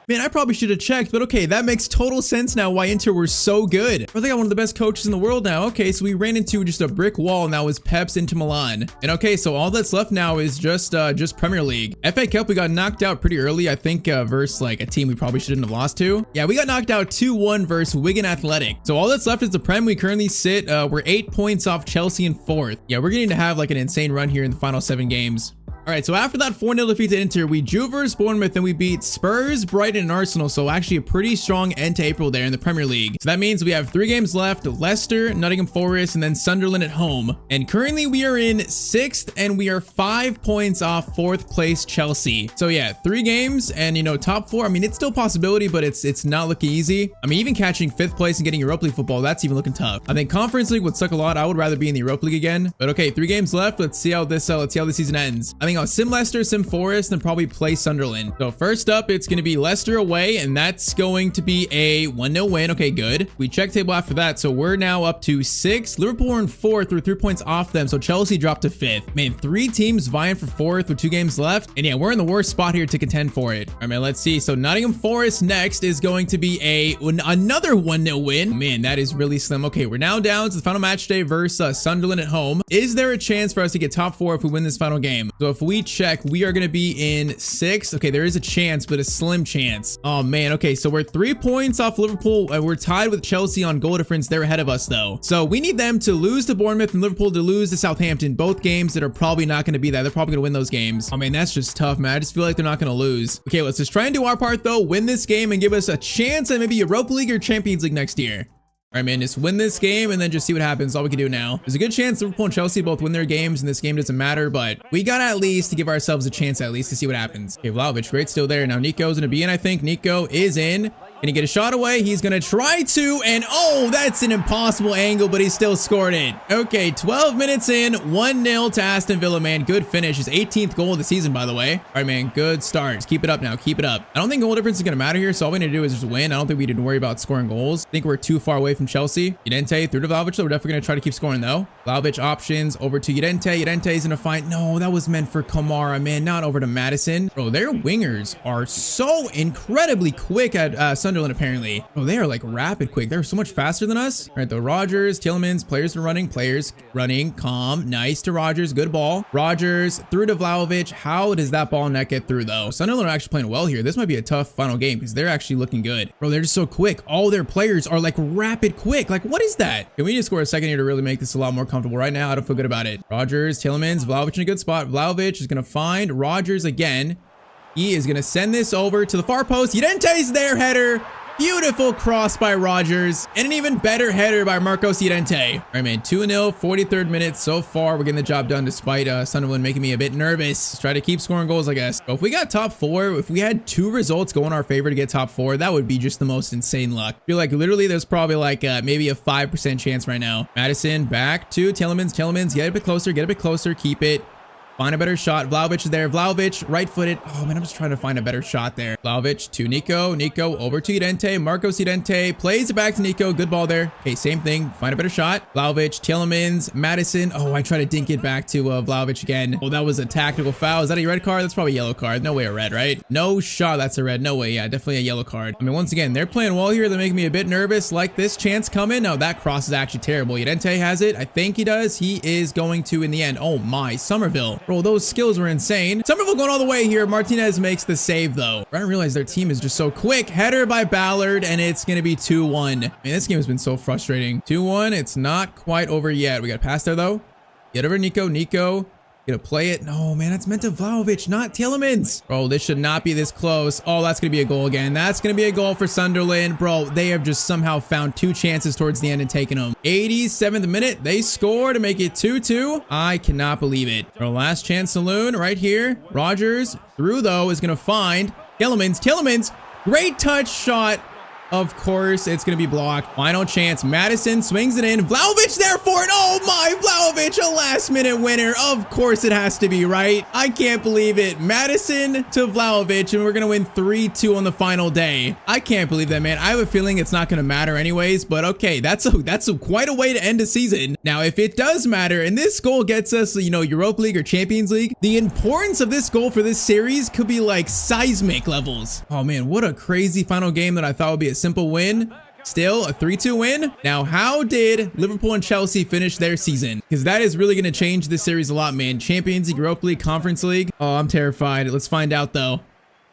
Man, I probably should have checked, but okay, that makes total sense now why Inter were so good. Bro, they got one of the best coaches in the world now. Okay, so we ran into just a brick wall now as Pep's Inter Milan. And okay, so all that's left now is just Premier League. FA Cup, we got knocked out pretty early, I think, versus like a team we probably shouldn't have lost to. Yeah, we got knocked out 2-1 versus Wigan Athletic. So all that's left is the Prem. We currently sit, we're 8 points off Chelsea in 4th. Yeah, we're getting to have like an insane run here in the final 7 games. All right, so after that 4-0 defeat to Inter, we drew versus Bournemouth and we beat Spurs, Brighton, and Arsenal. So actually a pretty strong end to April there in the Premier League. So that means we have 3 games left: Leicester, Nottingham Forest, and then Sunderland at home. And currently we are in 6th and we are 5 points off 4th place Chelsea. So yeah, 3 games and, you know, top 4. I mean, it's still a possibility, but it's not looking easy. I mean, even catching 5th place and getting Europa League football, that's even looking tough. I think Conference League would suck a lot. I would rather be in the Europa League again. But okay, 3 games left. Let's see how this season ends. I think I'll sim Leicester, sim Forest, and probably play Sunderland. So first up, it's going to be Leicester away, and that's going to be a 1-0 win. Okay, good. We check table after that, so we're now up to 6th. Liverpool are in 4th. We're 3 points off them, so Chelsea dropped to 5th. Man, 3 teams vying for 4th with 2 games left, and yeah, we're in the worst spot here to contend for it. All right, man, let's see. So Nottingham Forest next is going to be another 1-0 win. Man, that is really slim. Okay, we're now down to the final match day versus Sunderland at home. Is there a chance for us to get top 4 if we win this final game? So if we check, we are going to be in 6th. Okay, there is a chance, but a slim chance. Oh man, okay, so we're 3 points off Liverpool. We're tied with Chelsea on goal difference. They're ahead of us though. So we need them to lose to Bournemouth and Liverpool to lose to Southampton. Both games that are probably not going to be that. They're probably going to win those games. Oh man, that's just tough, man. I just feel like they're not going to lose. Okay, let's just try and do our part though. Win this game and give us a chance at maybe Europa League or Champions League next year. All right, man, just win this game and then just see what happens. All we can do now. There's a good chance Liverpool and Chelsea both win their games and this game doesn't matter, but we got at least to give ourselves a chance at least to see what happens. Okay, Vlahovic, great, still there. Now Nico's going to be in, I think. Nico is in. Can he get a shot away? He's going to try to, and oh, that's an impossible angle, but he still scored it. Okay, 12 minutes in, 1-0 to Aston Villa, man. Good finish. His 18th goal of the season, by the way. All right, man, good start. Keep it up now. Keep it up. I don't think goal difference is going to matter here, so all we need to do is just win. I don't think we need to worry about scoring goals. I think we're too far away from Chelsea. Udente through to Vlahovic, so we're definitely going to try to keep scoring, though. Vlahovic options over to Udente. Udente's going to find, no, that was meant for Kamara, man, not over to Madison. Bro, their wingers are so incredibly quick at Sunderland, apparently. Oh, they are like rapid quick. They're so much faster than us. All right, though, Rogers, Tielemans, players running, calm, nice to Rogers, good ball. Rogers through to Vlahovic. How does that ball not get through though? Sunderland are actually playing well here. This might be a tough final game because they're actually looking good. Bro, they're just so quick. All their players are like rapid quick. Like, what is that? Can we just score a second here to really make this a lot more comfortable? Right now, I don't feel good about it. Rogers, Tielemans, Vlahovic in a good spot. Vlahovic is going to find Rogers again. He is going to send this over to the far post. Udente's there, header. Beautiful cross by Rogers, and an even better header by Marcos Llorente. All right, man, 2-0, 43rd minute. So far, we're getting the job done despite Sunderland making me a bit nervous. Let's try to keep scoring goals, I guess. But if we got top 4, if we had 2 results go in our favor to get top 4, that would be just the most insane luck. I feel like literally there's probably like maybe a 5% chance right now. Madison back to Tielemans. Tielemans, get a bit closer, keep it. Find a better shot. Vlahovic is there. Vlahovic, right-footed. Oh, man, I'm just trying to find a better shot there. Vlahovic to Nico. Nico over to Udente. Marcos Udente plays it back to Nico. Good ball there. Okay, same thing. Find a better shot. Vlahovic, Tielemans, Madison. Oh, I try to dink it back to Vlahovic again. Oh, that was a tactical foul. Is that a red card? That's probably a yellow card. No way a red, right? No shot. That's a red. No way. Yeah, definitely a yellow card. I mean, once again, they're playing well here. They're making me a bit nervous. Like this chance coming. No, that cross is actually terrible. Udente has it. I think he does. He is going to in the end. Oh, my. Somerville. Bro, those skills were insane. Somerville going all the way here. Martinez makes the save though. I didn't realize their team is just so quick. Header by Ballard, and it's going to be 2-1. Man, this game has been so frustrating. 2-1. It's not quite over yet. We got a pass there though. Get over Nico. Nico gonna play it. No, man, that's meant to Vlahovic, not Tielemans. Bro, this should not be this close. Oh, that's gonna be a goal again. That's gonna be a goal for Sunderland. Bro, they have just somehow found 2 chances towards the end and taken them. 87th minute, they score to make it 2-2. I cannot believe it. Our last chance saloon right here. Rogers through though is gonna find Tielemans. Tielemans, great touch shot. Of course, it's going to be blocked. Final chance. Madison swings it in. Vlahovic there for it. Oh my, Vlahovic, a last minute winner. Of course it has to be, right? I can't believe it. Madison to Vlahovic, and we're going to win 3-2 on the final day. I can't believe that, man. I have a feeling it's not going to matter anyways, but okay, that's quite a way to end a season. Now, if it does matter, and this goal gets us, you know, Europa League or Champions League, the importance of this goal for this series could be like seismic levels. Oh man, what a crazy final game that I thought would be a simple win. Still a 3-2 win. Now, how did Liverpool and Chelsea finish their season? Because that is really going to change this series a lot, man. Champions League, Europa League, Conference League. Oh, I'm terrified. Let's find out though.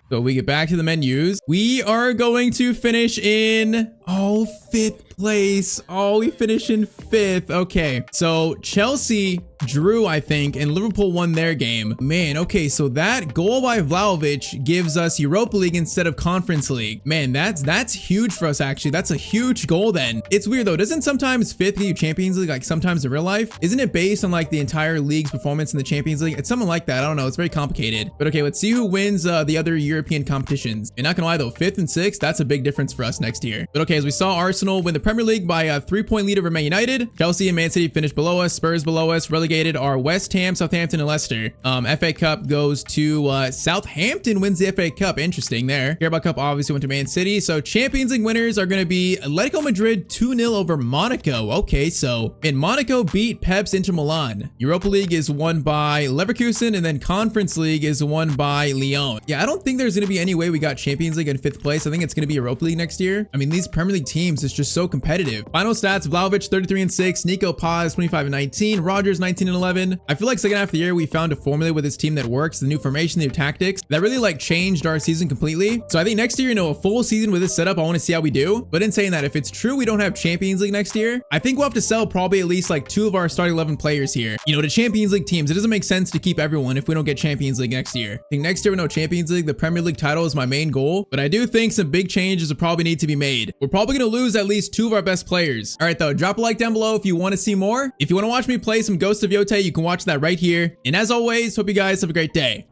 So we get back to the menus. We are going to finish in, oh, 5th place. Oh, we finish in 5th. Okay, so Chelsea drew, I think, and Liverpool won their game. Man, okay, so that goal by Vlahovic gives us Europa League instead of Conference League. Man, that's huge for us, actually. That's a huge goal then. It's weird though. Doesn't sometimes 5th give you Champions League, like sometimes in real life? Isn't it based on like the entire league's performance in the Champions League? It's something like that. I don't know. It's very complicated. But okay, let's see who wins the other European competitions. And not gonna lie though, 5th and 6th, that's a big difference for us next year. But okay, as we saw, Arsenal win the Premier League by a 3-point lead over Man United. Chelsea and Man City finished below us. Spurs below us. Relegated are West Ham, Southampton, and Leicester. FA Cup goes to Southampton wins the FA Cup. Interesting there. Carabao Cup obviously went to Man City. So Champions League winners are going to be Atletico Madrid 2-0 over Monaco. Okay, so in Monaco beat Pep's Inter Milan. Europa League is won by Leverkusen, and then Conference League is won by Lyon. Yeah, I don't think there's going to be any way we got Champions League in 5th place. I think it's going to be Europa League next year. I mean, these Premier League teams is just so competitive. Final stats: Vlahovic 33-6, Nico Paz 25-19, Rogers 19-11. I feel like second half of the year we found a formula with this team that works, the new formation, the new tactics that really like changed our season completely. So I think next year, you know, a full season with this setup, I want to see how we do. But in saying that, if it's true we don't have Champions League next year, I think we'll have to sell probably at least like 2 of our starting 11 players here, you know, to Champions League teams. It doesn't make sense to keep everyone if we don't get Champions League next year. I think next year with no Champions League, the Premier League title is my main goal, but I do think some big changes will probably need to be made. We're probably going to lose at least 2 of our best players. All right though, drop a like down below if you want to see more. If you want to watch me play some Ghost of Yotei, you can watch that right here. And as always, hope you guys have a great day.